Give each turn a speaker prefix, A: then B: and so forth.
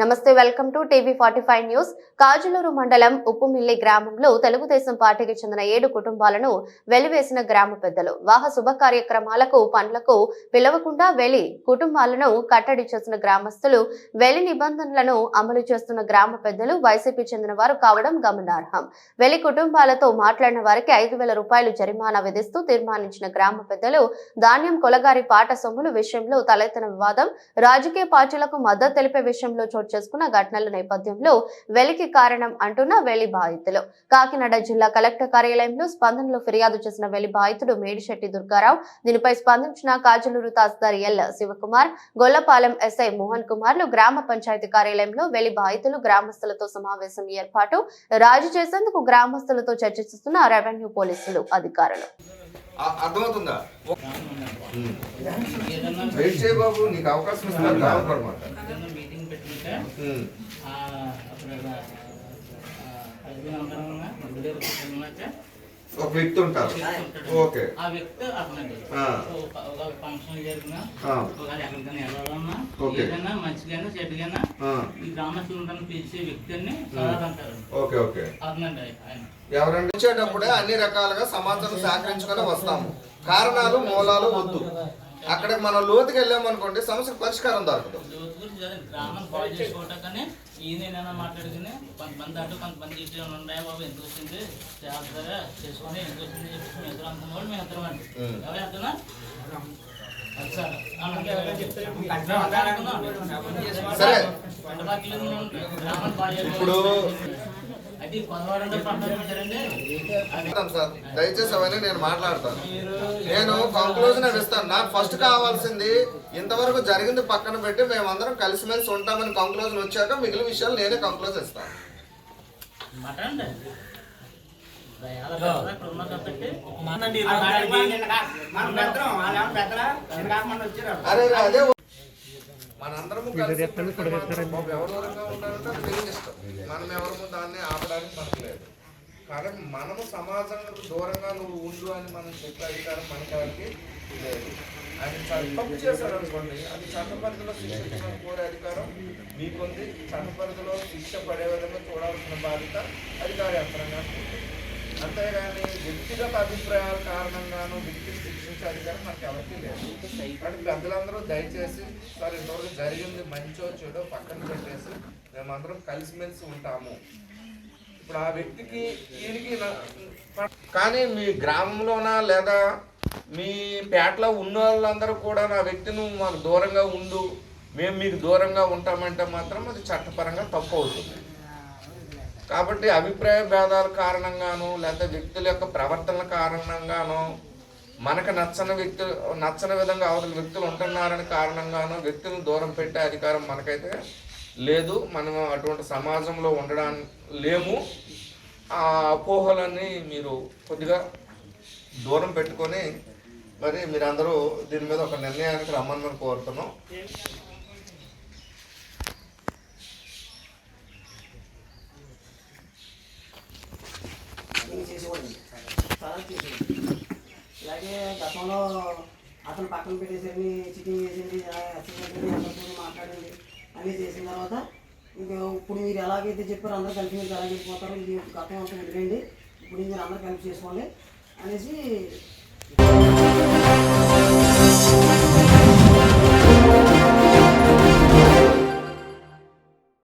A: నమస్తే, welcome to TV 45 news. Kajuluru మండలం ఉప్పుమిల్లి గ్రామంలో తెలుగుదేశం పార్టీకి చెందిన 7 కుటుంబాలను వెలివేసిన గ్రామ పెద్దలు. వివాహ శుభ కార్యక్రమాలకు పనులకు పిలవకుండా వెలి కుటుంబాలను కట్టడి చేసిన గ్రామస్తులు, వెలి నిబంధనలను అమలు చేస్తున్న గ్రామ పెద్దలు వైసీపీ చెందిన వారు కావడం గమనార్హం. వెలి కుటుంబాలతో మాట్లాడిన వారికి 5,000 రూపాయలు జరిమానా విధిస్తూ తీర్మానించిన గ్రామ పెద్దలు ధాన్యం కొలగారి పాట సొమ్ముల విషయంలో తలెత్తిన వివాదం రాజకీయ పార్టీలకు మద్దతు తెలిపే విషయంలో చోటు చేసుకున్న ఘటనల నేపథ్యంలో వెలికి కారణం అంటున్న వెలి బాధితులు. కాకినాడ జిల్లా కలెక్టర్ కార్యాలయంలో స్పందనలో ఫిర్యాదు చేసిన వెలి బాధితుడు మేడిశెట్టి దుర్గారావు. దీనిపై స్పందించిన కాజులూరు తహసీల్దార్ ఎల్ శివకుమార్, గొల్లపాలెం ఎస్ఐ మోహన్ కుమార్లు గ్రామ పంచాయతీ కార్యాలయంలో వెలి బాధితులు గ్రామస్తులతో సమావేశం ఏర్పాటు రాజీ చేసేందుకు గ్రామస్తులతో చర్చిస్తున్న రెవెన్యూ పోలీసులు అధికారులు.
B: అర్థమవుతుందా? వెయిట్ చేయ బాబు, నీకు అవకాశం ఇస్తారు కావాలన్నమాట. ఒక వ్యక్తి ఉంటారు. ఓకే,
C: ఆ వ్యక్తి ఫంక్షన్ జరిగినా ఏదైనా మంచిగానే చెడుగానే ఈ గ్రామస్తులను పిలిచే వ్యక్తిని అంటారు.
B: ఓకే ఓకే,
C: అవునండి. ఆయన
B: ఎవరంటే వచ్చేటప్పుడే అన్ని రకాలుగా సమాచారం సేకరించుకొని వస్తాము. కారణాలు మూలాలు వద్దు. అక్కడ మనం లోతుకి వెళ్ళామనుకోండి సమస్యకు పరిష్కారం దొరకదు.
C: గ్రామం బాగు చేసుకోవటాకనే ఈయన మాట్లాడుకుని కొంతమంది అటు కొంతమంది ఇటు ఉన్నాయి. బాబు ఎంత వచ్చింది జాగ్రత్తగా చేసుకుని ఎంత వచ్చింది చెప్పేసి మేము ఇద్దరు అనుకున్న వాళ్ళు మేము ఇద్దరం అండి. ఎవరు ఎంతనా
B: సరే,
C: గ్రామం బాగు
B: ఇప్పుడు సార్ దయచేసి అవన్నీ నేను మాట్లాడతాను. నేను కంక్లూజన్ ఇస్తాను. నాకు ఫస్ట్ కావాల్సింది ఇంతవరకు జరిగింది పక్కన పెట్టి మేమందరం కలిసిమెలిసి ఉంటామని కంక్లూజన్ వచ్చాక మిగిలిన విషయాలు నేనే కంక్లూజన్ ఇస్తాను. అరే అదే మనందరము ఎవరు దూరంగా ఉంటారంటే అది తెలియదు ఇష్టం. మనం ఎవరు దాన్ని ఆపడానికి మనకు లేదు. కానీ మనము సమాజానికి దూరంగా నువ్వు ఉండు అని మనం చెప్పే అధికారం మనకి లేదు. ఆయన తప్పు చేశాడు అనుకోండి, అది చట్ట పరిధిలో శిక్షించడానికి కోరే అధికారం మీకుంది. చట్ట పరిధిలో శిక్ష పడే విధంగా చూడాల్సిన బాధ్యత అధికార యంత్రాంగానికి ఉంది. అంతేగాని వ్యక్తిగత అభిప్రాయాల కారణంగాను వ్యక్తిని శిక్షించే అధికారం మనకి ఎవరికీ లేదు. కానీ పెద్దలందరూ దయచేసి సార్ ఇంతవరకు జరిగింది మంచో చెడో పక్కన పెట్టేసి మేమందరం కలిసిమెలిసి ఉంటాము. ఇప్పుడు ఆ వ్యక్తికి ఈయనకి కానీ మీ గ్రామంలోనా లేదా మీ పేటలో ఉన్న వాళ్ళందరూ కూడా నా వ్యక్తిని మాకు దూరంగా ఉండు, మేము మీకు దూరంగా ఉంటామంటే మాత్రం అది చట్టపరంగా తప్పు అవుతుంది. కాబట్టి అభిప్రాయ భేదాల కారణంగాను లేదా వ్యక్తుల యొక్క ప్రవర్తనల కారణంగాను మనకు నచ్చని విధంగా అవతల వ్యక్తులు ఉంటున్నారని కారణంగాను వ్యక్తులను దూరం పెట్టే అధికారం మనకైతే లేదు. మనం అటువంటి సమాజంలో ఉండడానికి లేము. ఆ అపోహలన్నీ మీరు కొద్దిగా దూరం పెట్టుకొని మరి మీరందరూ దీని మీద ఒక నిర్ణయానికి రమ్మని కోరుతున్నాం.
D: అలాగే గతంలో అతను పక్కన పెట్టేసరికి చికెన్ చేసింది, మాట్లాడింది అన్నీ చేసిన తర్వాత ఇంకా ఇప్పుడు మీరు ఎలాగైతే చెప్పారో అందరూ కలిసి మీరు ఎలాగ వెళ్ళిపోతారో ఇది గతం అంతా వదిలేండి, ఇప్పుడు మీరు అందరూ కలిసి చేసుకోండి అనేసి